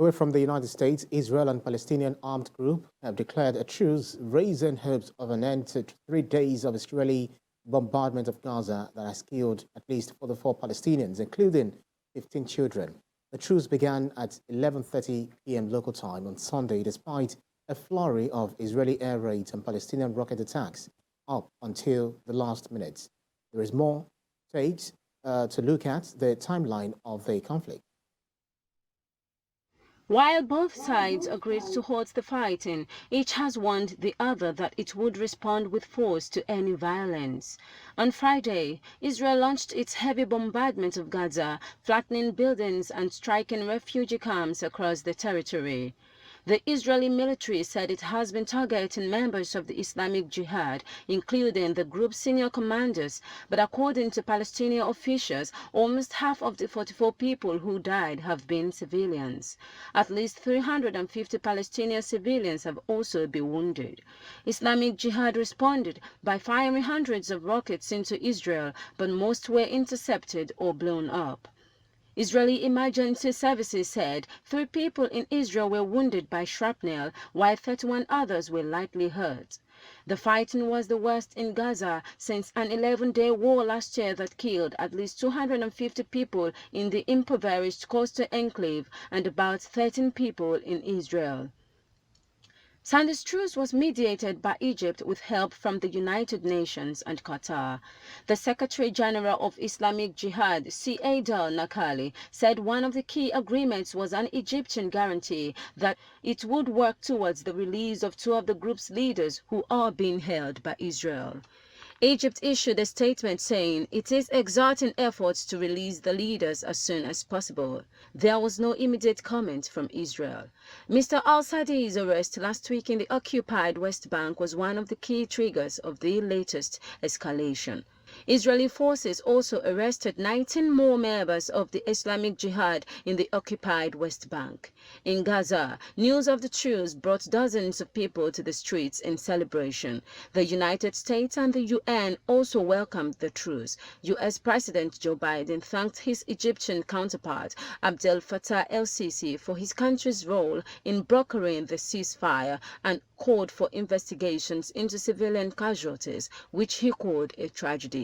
Away from the United States, Israel and Palestinian armed group have declared a truce, raising hopes of an end to 3 days of Israeli bombardment of Gaza that has killed at least 44 Palestinians, including 15 children. The truce began at 11:30 p.m. local time on Sunday, despite a flurry of Israeli air raids and Palestinian rocket attacks up until the last minute. There is more takes to look at the timeline of the conflict. While both sides agreed to halt the fighting, each has warned the other that it would respond with force to any violence. On Friday, Israel launched its heavy bombardment of Gaza, flattening buildings and striking refugee camps across the territory. The Israeli military said it has been targeting members of the Islamic Jihad, including the group's senior commanders, but according to Palestinian officials, almost half of the 44 people who died have been civilians. At least 350 Palestinian civilians have also been wounded. Islamic Jihad responded by firing hundreds of rockets into Israel, but most were intercepted or blown up. Israeli emergency services said 3 people in Israel were wounded by shrapnel, while 31 others were lightly hurt. The fighting was the worst in Gaza since an 11-day war last year that killed at least 250 people in the impoverished coastal enclave and about 13 people in Israel. Sunday's truce was mediated by Egypt with help from the United Nations and Qatar. The Secretary General of Islamic Jihad, Saad al-Nakali, said one of the key agreements was an Egyptian guarantee that it would work towards the release of 2 of the group's leaders who are being held by Israel. Egypt issued a statement saying it is exerting efforts to release the leaders as soon as possible. There was no immediate comment from Israel. Mr. al-Sadi's arrest last week in the occupied West Bank was one of the key triggers of the latest escalation. Israeli forces also arrested 19 more members of the Islamic Jihad in the occupied West Bank. In Gaza, news of the truce brought dozens of people to the streets in celebration. The United States and the UN also welcomed the truce. U.S. President Joe Biden thanked his Egyptian counterpart, Abdel Fattah el-Sisi, for his country's role in brokering the ceasefire and called for investigations into civilian casualties, which he called a tragedy.